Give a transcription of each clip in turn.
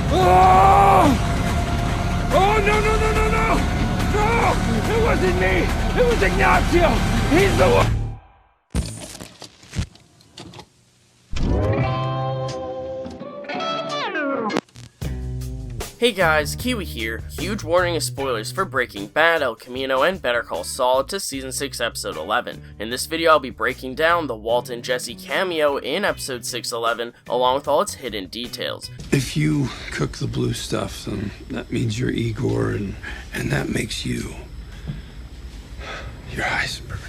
Oh! Oh, no, no, no, no, no! No! It wasn't me! It was Ignacio! He's the one! Hey guys, Kiwi here. Huge warning of spoilers for Breaking Bad, El Camino, and Better Call Saul to Season 6, Episode 11. In this video, I'll be breaking down the Walt and Jesse cameo in Episode 6-11, along with all its hidden details. If you cook the blue stuff, then that means you're Igor, and that makes you... you're Heisenberg.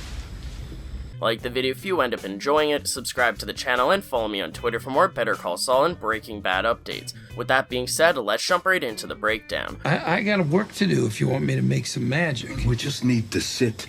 Like the video if you end up enjoying it, subscribe to the channel, and follow me on Twitter for more Better Call Saul and Breaking Bad updates. With that being said, let's jump right into the breakdown. I got work to do if you want me to make some magic. We just need to sit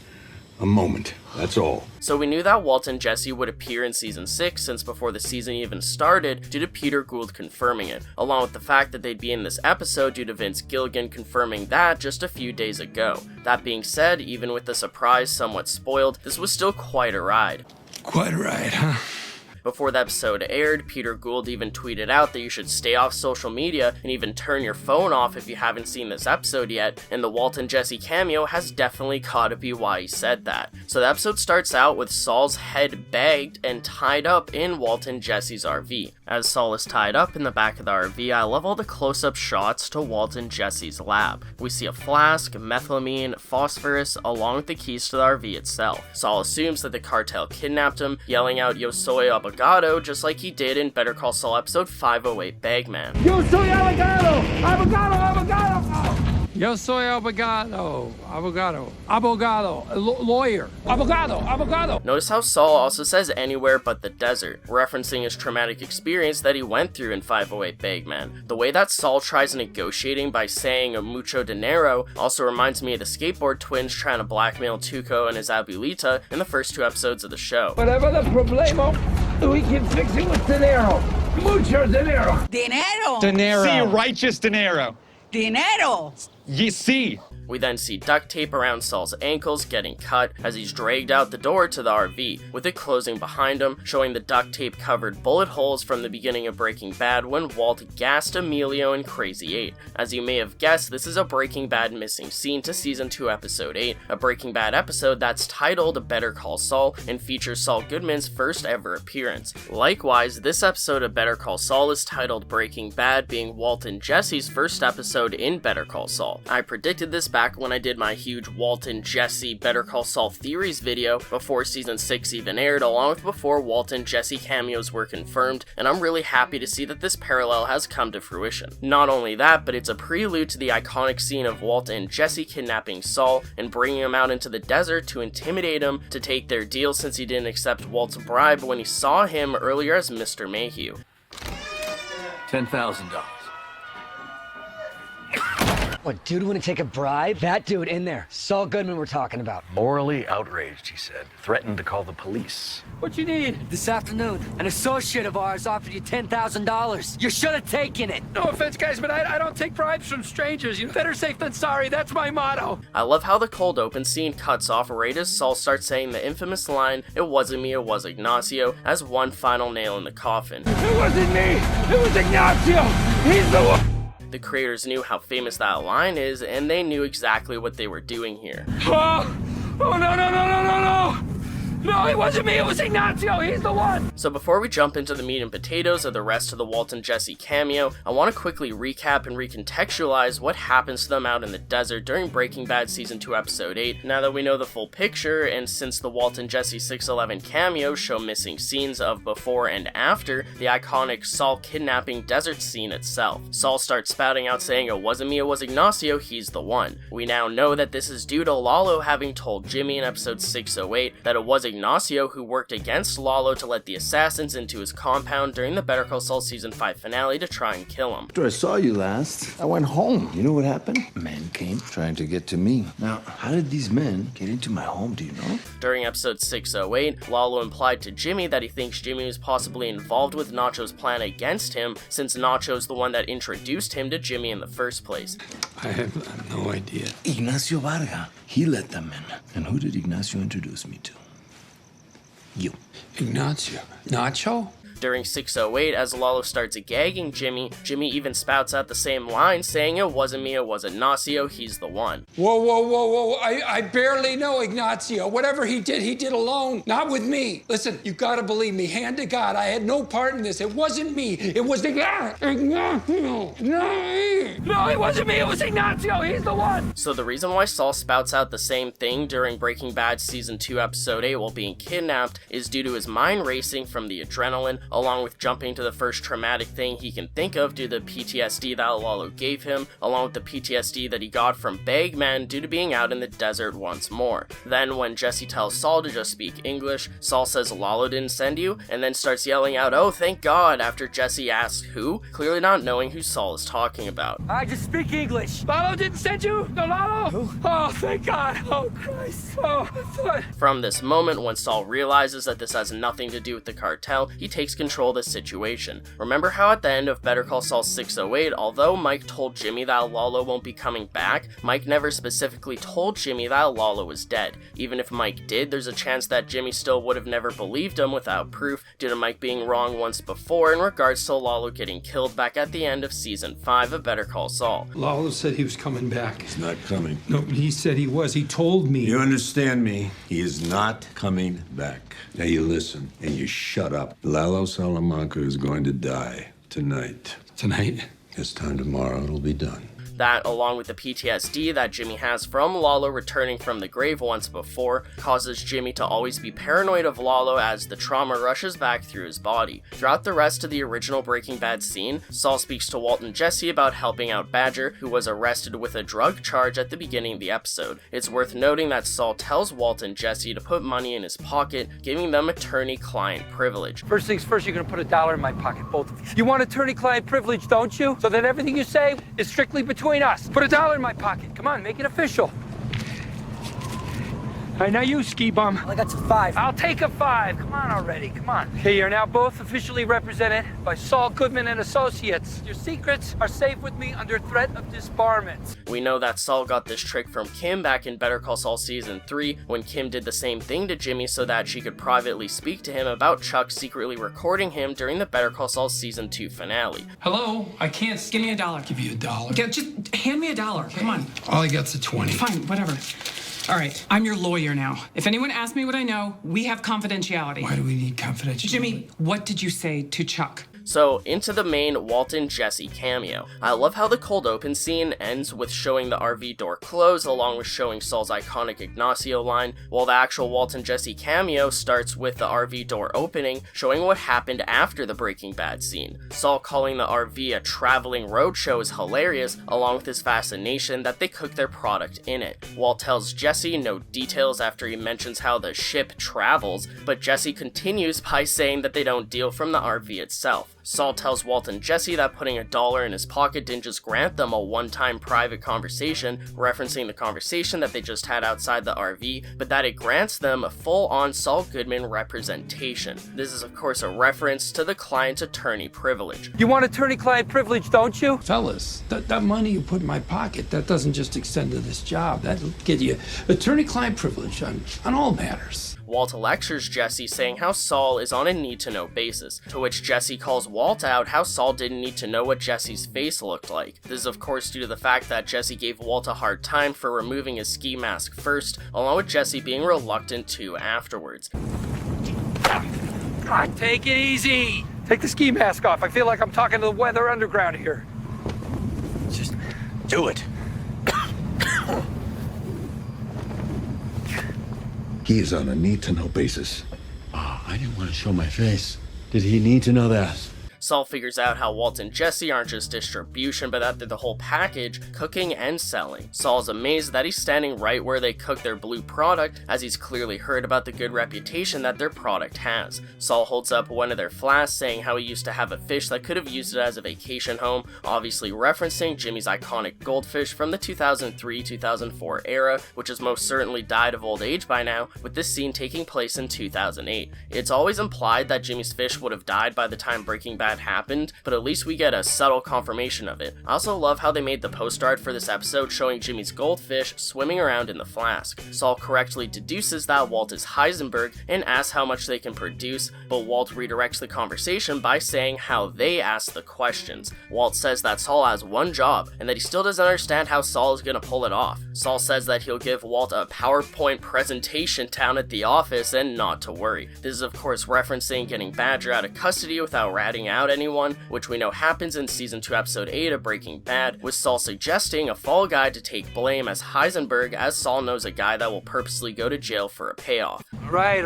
a moment, that's all. So we knew that Walt and Jesse would appear in Season 6 since before the season even started due to Peter Gould confirming it, along with the fact that they'd be in this episode due to Vince Gilligan confirming that just a few days ago. That being said, even with the surprise somewhat spoiled, this was still quite a ride. Quite a ride, huh? Before the episode aired, Peter Gould even tweeted out that you should stay off social media and even turn your phone off if you haven't seen this episode yet, and the Walt and Jesse cameo has definitely gotta be why he said that. So the episode starts out with Saul's head bagged and tied up in Walt and Jesse's RV. As Saul is tied up in the back of the RV, I love all the close-up shots to Walt and Jesse's lab. We see a flask, methylamine, phosphorus, along with the keys to the RV itself. Saul assumes that the cartel kidnapped him, yelling out "Yo soy abogado," just like he did in Better Call Saul episode 508 Bagman. Yo soy abogado! Abogado! Abogado! Yo soy abogado. Lawyer. Abogado. Notice how Saul also says anywhere but the desert, referencing his traumatic experience that he went through in 508 Bagman. The way that Saul tries negotiating by saying mucho dinero also reminds me of the skateboard twins trying to blackmail Tuco and his abuelita in the first two episodes of the show. Whatever the problemo, we can fix it with dinero. Mucho dinero. Dinero. Dinero. Sí, righteous dinero. Dinero. You see. We then see duct tape around Saul's ankles getting cut as he's dragged out the door to the RV, with it closing behind him, showing the duct tape covered bullet holes from the beginning of Breaking Bad when Walt gassed Emilio in Crazy 8. As you may have guessed, this is a Breaking Bad missing scene to Season 2 Episode 8, a Breaking Bad episode that's titled Better Call Saul and features Saul Goodman's first ever appearance. Likewise, this episode of Better Call Saul is titled Breaking Bad, being Walt and Jesse's first episode in Better Call Saul. I predicted this back when I did my huge Walt and Jesse Better Call Saul theories video before Season 6 even aired, along with before Walt and Jesse cameos were confirmed, and I'm really happy to see that this parallel has come to fruition. Not only that, but it's a prelude to the iconic scene of Walt and Jesse kidnapping Saul and bringing him out into the desert to intimidate him to take their deal since he didn't accept Walt's bribe when he saw him earlier as Mr. Mayhew. $10,000. What, dude wouldn't take a bribe? That dude in there, Saul Goodman we're talking about. Morally outraged, he said. Threatened to call the police. What you need? This afternoon, an associate of ours offered you $10,000. You should have taken it. No offense, guys, but I don't take bribes from strangers. You better safe than sorry. That's my motto. I love how the cold open scene cuts off right as Saul starts saying the infamous line, "It wasn't me, it was Ignacio," as one final nail in the coffin. It wasn't me. It was Ignacio. He's the one. The creators knew how famous that line is, and they knew exactly what they were doing here. Oh, no, no, no, no, no, no. No, it wasn't me, it was Ignacio, he's the one! So before we jump into the meat and potatoes of the rest of the Walt and Jesse cameo, I want to quickly recap and recontextualize what happens to them out in the desert during Breaking Bad Season 2 Episode 8, now that we know the full picture, and since the Walt and Jesse 611 cameos show missing scenes of before and after the iconic Saul kidnapping desert scene itself. Saul starts spouting out saying, "It wasn't me, it was Ignacio, he's the one." We now know that this is due to Lalo having told Jimmy in episode 608 that it was Ignacio who worked against Lalo to let the assassins into his compound during the Better Call Saul Season 5 finale to try and kill him. After I saw you last, I went home. You know what happened? Men came trying to get to me. Now, how did these men get into my home, do you know? During episode 608, Lalo implied to Jimmy that he thinks Jimmy was possibly involved with Nacho's plan against him, since Nacho's the one that introduced him to Jimmy in the first place. I have no idea. Ignacio Varga. He let them in. And who did Ignacio introduce me to? You. Ignacio. Nacho? During 608, as Lalo starts gagging Jimmy even spouts out the same line saying, "It wasn't me, it wasn't Ignacio, he's the one." Whoa. I barely know Ignacio. Whatever he did alone, not with me. Listen, you gotta believe me, hand to God, I had no part in this. It wasn't me. It was Ignacio. No, it wasn't me, it was Ignacio, he's the one! So the reason why Saul spouts out the same thing during Breaking Bad Season 2 Episode 8 while being kidnapped is due to his mind racing from the adrenaline, along with jumping to the first traumatic thing he can think of due to the PTSD that Lalo gave him, along with the PTSD that he got from Bagman due to being out in the desert once more. Then when Jesse tells Saul to just speak English, Saul says Lalo didn't send you, and then starts yelling out, "Oh, thank God," after Jesse asks who, clearly not knowing who Saul is talking about. I just speak English. Lalo didn't send you? No, Lalo? Who? Oh, thank God. Oh, Christ. Oh, I thought... From this moment, when Saul realizes that this has nothing to do with the cartel, he takes control of the situation. Remember how at the end of Better Call Saul 608, although Mike told Jimmy that Lalo won't be coming back, Mike never specifically told Jimmy that Lalo was dead. Even if Mike did, there's a chance that Jimmy still would have never believed him without proof, due to Mike being wrong once before in regards to Lalo getting killed back at the end of Season 5 of Better Call Saul. Lalo said he was coming back. He's not coming. No, he said he was. He told me. You understand me? He is not coming back. Now you listen and you shut up. Lalo Salamanca is going to die tonight. Tonight? This time tomorrow it'll be done. That, along with the PTSD that Jimmy has from Lalo returning from the grave once before, causes Jimmy to always be paranoid of Lalo as the trauma rushes back through his body. Throughout the rest of the original Breaking Bad scene, Saul speaks to Walt and Jesse about helping out Badger, who was arrested with a drug charge at the beginning of the episode. It's worth noting that Saul tells Walt and Jesse to put money in his pocket, giving them attorney-client privilege. First things first, you're gonna put $1 in my pocket, both of you. You want attorney-client privilege, don't you? So that everything you say is strictly between us. Put $1 in my pocket. Come on, make it official. All right, now you, ski bum. I got some 5. I'll take a 5. Come on already, come on. Okay, you're now both officially represented by Saul Goodman and Associates. Your secrets are safe with me under threat of disbarment. We know that Saul got this trick from Kim back in Better Call Saul Season 3, when Kim did the same thing to Jimmy so that she could privately speak to him about Chuck secretly recording him during the Better Call Saul Season 2 finale. Hello? I can't... Give me $1. Give you $1. Yeah, just hand me $1. Come on. All I got's a 20. Fine, whatever. All right, I'm your lawyer now. If anyone asks me what I know, we have confidentiality. Why do we need confidentiality? Jimmy, what did you say to Chuck? So, into the main Walt and Jesse cameo. I love how the cold open scene ends with showing the RV door close, along with showing Saul's iconic Ignacio line, while the actual Walt and Jesse cameo starts with the RV door opening, showing what happened after the Breaking Bad scene. Saul calling the RV a traveling roadshow is hilarious, along with his fascination that they cook their product in it. Walt tells Jesse no details after he mentions how the ship travels, but Jesse continues by saying that they don't deal from the RV itself. Saul tells Walt and Jesse that putting $1 in his pocket didn't just grant them a one-time private conversation, referencing the conversation that they just had outside the RV, but that it grants them a full-on Saul Goodman representation. This is of course a reference to the client-attorney privilege. You want attorney-client privilege, don't you? Fellas, that money you put in my pocket, that doesn't just extend to this job. That'll get you attorney-client privilege on all matters. Walt lectures Jesse, saying how Saul is on a need-to-know basis, to which Jesse calls Walt out how Saul didn't need to know what Jesse's face looked like. This is of course due to the fact that Jesse gave Walt a hard time for removing his ski mask first, along with Jesse being reluctant to afterwards. God, take it easy. Take the ski mask off. I feel like I'm talking to the Weather Underground here. Just do it. He is on a need-to-know basis. Oh, I didn't want to show my face. Did he need to know that? Saul figures out how Walt and Jesse aren't just distribution, but that they're the whole package, cooking and selling. Saul's amazed that he's standing right where they cook their blue product, as he's clearly heard about the good reputation that their product has. Saul holds up one of their flasks, saying how he used to have a fish that could have used it as a vacation home, obviously referencing Jimmy's iconic goldfish from the 2003-2004 era, which has most certainly died of old age by now, with this scene taking place in 2008. It's always implied that Jimmy's fish would have died by the time Breaking Bad that happened, but at least we get a subtle confirmation of it. I also love how they made the poster art for this episode showing Jimmy's goldfish swimming around in the flask. Saul correctly deduces that Walt is Heisenberg and asks how much they can produce, but Walt redirects the conversation by saying how they ask the questions. Walt says that Saul has one job and that he still doesn't understand how Saul is gonna pull it off. Saul says that he'll give Walt a PowerPoint presentation down at the office and not to worry. This is of course referencing getting Badger out of custody without ratting out anyone, which we know happens in season 2 episode 8 of Breaking Bad, with Saul suggesting a fall guy to take blame as Heisenberg, as Saul knows a guy that will purposely go to jail for a payoff. All right.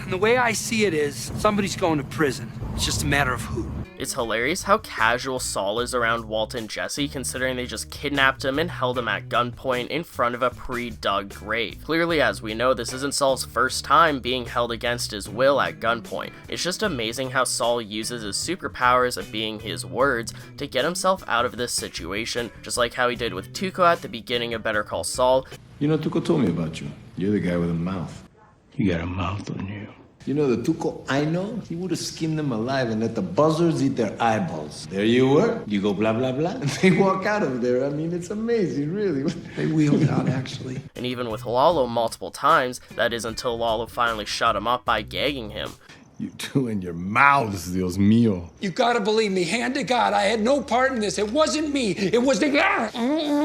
And the way I see it is, somebody's going to prison. It's just a matter of who. It's hilarious how casual Saul is around Walt and Jesse, considering they just kidnapped him and held him at gunpoint in front of a pre-dug grave. Clearly, as we know, this isn't Saul's first time being held against his will at gunpoint. It's just amazing how Saul uses his superpowers of being his words to get himself out of this situation, just like how he did with Tuco at the beginning of Better Call Saul. You know, Tuco told me about you. You're the guy with a mouth. You got a mouth on you. You know, the Tuco I know, he would have skinned them alive and let the buzzards eat their eyeballs. There you were. You go blah, blah, blah, and they walk out of there. I mean, it's amazing, really. They wheeled out, actually. And even with Lalo multiple times, that is until Lalo finally shut him up by gagging him. You two in your mouths, Dios mío. You gotta believe me, hand to God, I had no part in this. It wasn't me. It was the guy.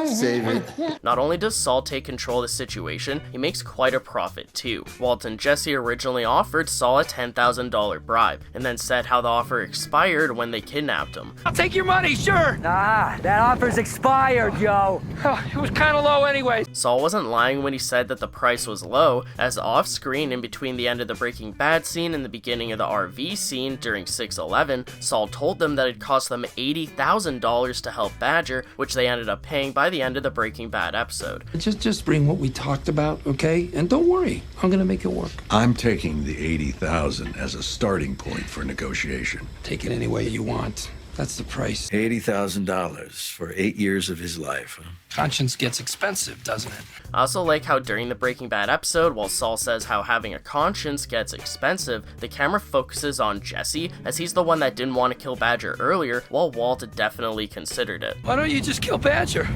Save it. Not only does Saul take control of the situation, he makes quite a profit too. Walt and Jesse originally offered Saul a $10,000 bribe, and then said how the offer expired when they kidnapped him. I'll take your money, sure. Nah, that offer's expired, yo. It was kind of low anyway. Saul wasn't lying when he said that the price was low, as off-screen in between the end of the Breaking Bad scene and the beginning of the RV scene during 6/11, Saul told them that it cost them $80,000 to help Badger, which they ended up paying by the end of the Breaking Bad episode. Just bring what we talked about, okay? And don't worry, I'm gonna make it work. I'm taking the 80,000 as a starting point for negotiation. Take it any way you want. That's the price. $80,000 for 8 years of his life, huh? Conscience gets expensive, doesn't it? I also like how during the Breaking Bad episode, while Saul says how having a conscience gets expensive, the camera focuses on Jesse, as he's the one that didn't want to kill Badger earlier, while Walt definitely considered it. Why don't you just kill Badger?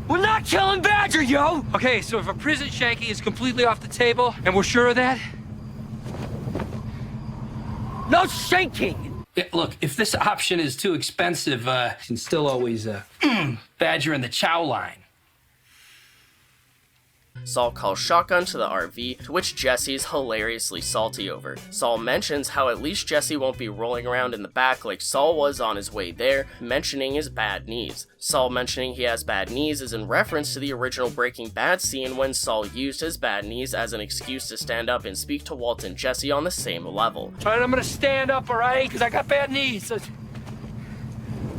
We're not killing Badger, yo! Okay, so if a prison shanking is completely off the table, and we're sure of that? No shanking! Yeah, look, if this option is too expensive, you can still always Badger in the chow line. Saul calls shotgun to the RV, to which Jesse's hilariously salty over. Saul mentions how at least Jesse won't be rolling around in the back like Saul was on his way there, mentioning his bad knees. Saul mentioning he has bad knees is in reference to the original Breaking Bad scene when Saul used his bad knees as an excuse to stand up and speak to Walt and Jesse on the same level. All right, I'm gonna stand up, all right? Because I got bad knees.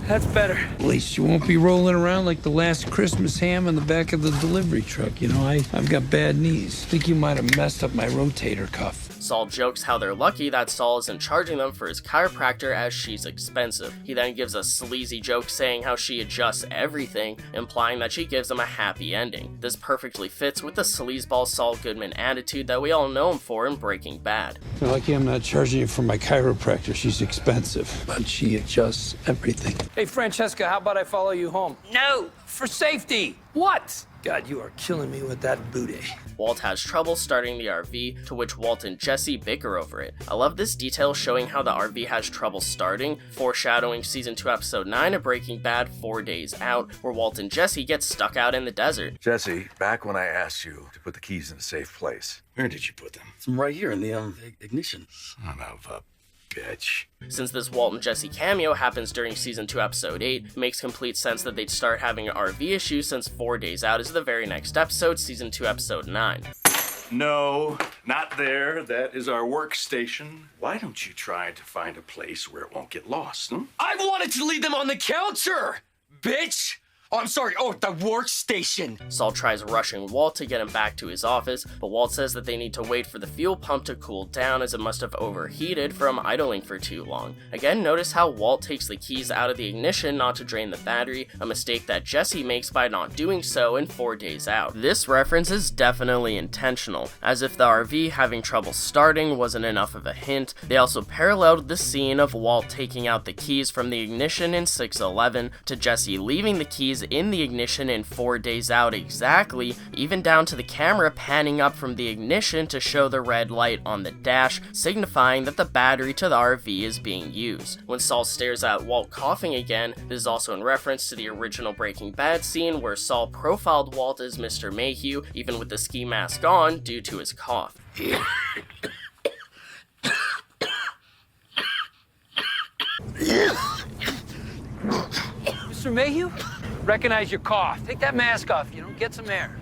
That's better. At least you won't be rolling around like the last Christmas ham in the back of the delivery truck. You know, I've got bad knees. Think you might have messed up my rotator cuff. Saul jokes how they're lucky that Saul isn't charging them for his chiropractor as she's expensive. He then gives a sleazy joke saying how she adjusts everything, implying that she gives him a happy ending. This perfectly fits with the sleazeball Saul Goodman attitude that we all know him for in Breaking Bad. You're lucky I'm not charging you for my chiropractor. She's expensive, but she adjusts everything. Hey, Francesca, how about I follow you home? No. For safety. What? God, you are killing me with that booty. Walt has trouble starting the RV, to which Walt and Jesse bicker over it. I love this detail showing how the RV has trouble starting, foreshadowing season 2 episode 9 of Breaking Bad, 4 Days Out, where Walt and Jesse get stuck out in the desert. Jesse, back when I asked you to put the keys in a safe place, where did you put them? It's right here in the ignition. Son of a bitch. Since this Walt and Jesse cameo happens during season 2 episode 8, it makes complete sense that they'd start having an RV issue since 4 Days Out is the very next episode, season 2 episode 9. No, not there. That is our workstation. Why don't you try to find a place where it won't get lost, I wanted to leave them on the counter, bitch! Oh, I'm sorry. Oh, the workstation. Saul tries rushing Walt to get him back to his office, but Walt says that they need to wait for the fuel pump to cool down as it must have overheated from idling for too long. Again, notice how Walt takes the keys out of the ignition not to drain the battery, a mistake that Jesse makes by not doing so in 4 Days Out. This reference is definitely intentional, as if the RV having trouble starting wasn't enough of a hint. They also paralleled the scene of Walt taking out the keys from the ignition in 6-11 to Jesse leaving the keys in the ignition in 4 Days Out exactly, even down to the camera panning up from the ignition to show the red light on the dash, signifying that the battery to the RV is being used. When Saul stares at Walt coughing again, this is also in reference to the original Breaking Bad scene where Saul profiled Walt as Mr. Mayhew, even with the ski mask on, due to his cough. Mr. Mayhew? Recognize your cough. Take that mask off, get some air.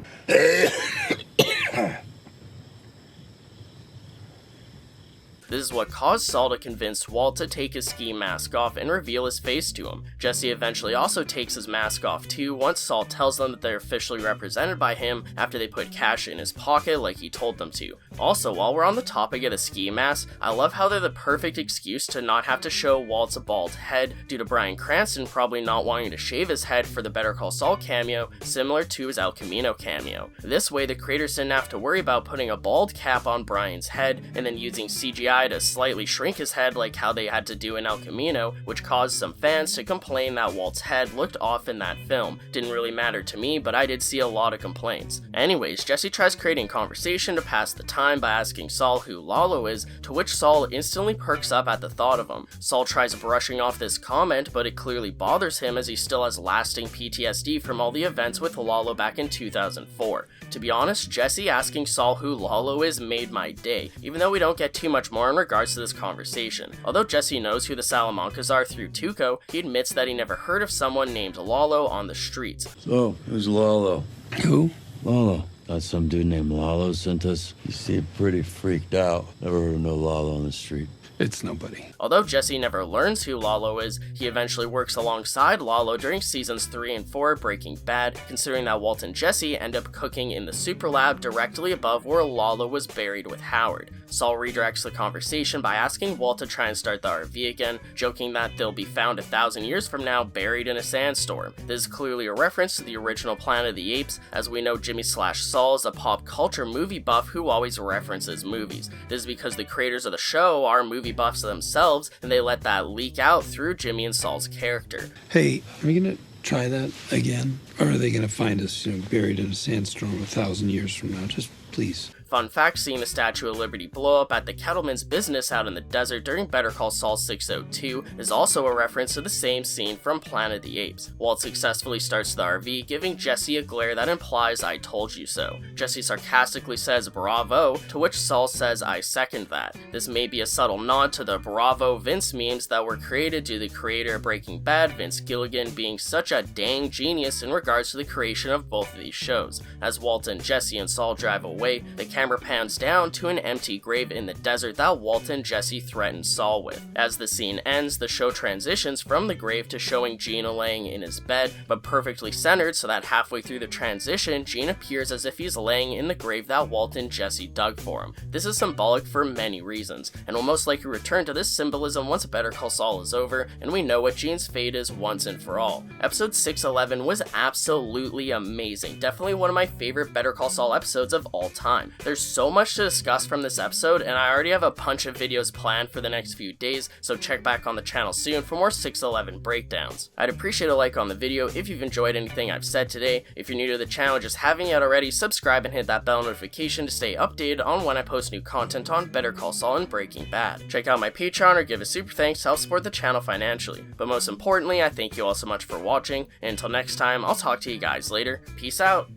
This is what caused Saul to convince Walt to take his ski mask off and reveal his face to him. Jesse eventually also takes his mask off too once Saul tells them that they're officially represented by him after they put cash in his pocket like he told them to. Also, while we're on the topic of the ski mask, I love how they're the perfect excuse to not have to show Walt's bald head due to Bryan Cranston probably not wanting to shave his head for the Better Call Saul cameo, similar to his El Camino cameo. This way, the creators didn't have to worry about putting a bald cap on Bryan's head and then using CGI to slightly shrink his head like how they had to do in El Camino, which caused some fans to complain that Walt's head looked off in that film. Didn't really matter to me, but I did see a lot of complaints. Anyways, Jesse tries creating conversation to pass the time by asking Saul who Lalo is, to which Saul instantly perks up at the thought of him. Saul tries brushing off this comment, but it clearly bothers him as he still has lasting PTSD from all the events with Lalo back in 2004. To be honest, Jesse asking Saul who Lalo is made my day, even though we don't get too much more in regards to this conversation. Although Jesse knows who the Salamancas are through Tuco, he admits that he never heard of someone named Lalo on the streets. So, who's Lalo? Who? Lalo. Got some dude named Lalo sent us. You seem pretty freaked out. Never heard of no Lalo on the street. It's nobody. Although Jesse never learns who Lalo is, he eventually works alongside Lalo during seasons 3 and 4 of Breaking Bad, considering that Walt and Jesse end up cooking in the super lab directly above where Lalo was buried with Howard. Saul redirects the conversation by asking Walt to try and start the RV again, joking that they'll be found 1,000 years from now buried in a sandstorm. This is clearly a reference to the original Planet of the Apes, as we know Jimmy/Saul is a pop culture movie buff who always references movies. This is because the creators of the show are movie buffs themselves, and they let that leak out through Jimmy and Saul's character. Hey, are we gonna try that again? Or are they gonna find us, buried in a sandstorm 1,000 years from now? Just please. Fun fact, seeing the Statue of Liberty blow up at the Kettleman's business out in the desert during Better Call Saul 602 is also a reference to the same scene from Planet of the Apes. Walt successfully starts the RV, giving Jesse a glare that implies "I told you so." Jesse sarcastically says "bravo," to which Saul says "I second that." This may be a subtle nod to the "Bravo Vince" memes that were created due to the creator of Breaking Bad, Vince Gilligan, being such a dang genius in regards to the creation of both of these shows. As Walt and Jesse and Saul drive away, the camera pans down to an empty grave in the desert that Walt and Jesse threaten Saul with. As the scene ends, the show transitions from the grave to showing Gene laying in his bed, but perfectly centered so that halfway through the transition, Gene appears as if he's laying in the grave that Walt and Jesse dug for him. This is symbolic for many reasons, and will most likely return to this symbolism once Better Call Saul is over, and we know what Gene's fate is once and for all. Episode 611 was absolutely amazing, definitely one of my favorite Better Call Saul episodes of all time. There's so much to discuss from this episode, and I already have a bunch of videos planned for the next few days, so check back on the channel soon for more 611 breakdowns. I'd appreciate a like on the video if you've enjoyed anything I've said today. If you're new to the channel, just haven't yet already, subscribe and hit that bell notification to stay updated on when I post new content on Better Call Saul and Breaking Bad. Check out my Patreon or give a super thanks to help support the channel financially. But most importantly, I thank you all so much for watching, and until next time, I'll talk to you guys later. Peace out.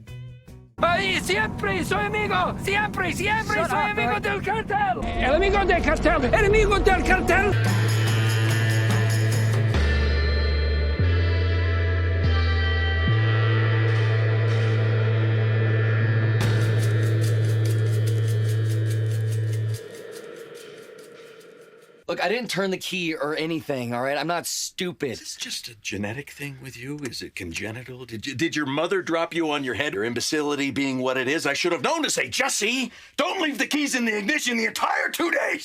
Ay, siempre soy amigo, siempre soy amigo del cartel. El amigo del cartel, el amigo del cartel. Look, Look, I didn't turn the key or anything, all right? I'm not stupid. Is this just a genetic thing with you? Is it congenital? Did your mother drop you on your head? Your imbecility being what it is, I should have known to say, Jesse, don't leave the keys in the ignition the entire 2 days.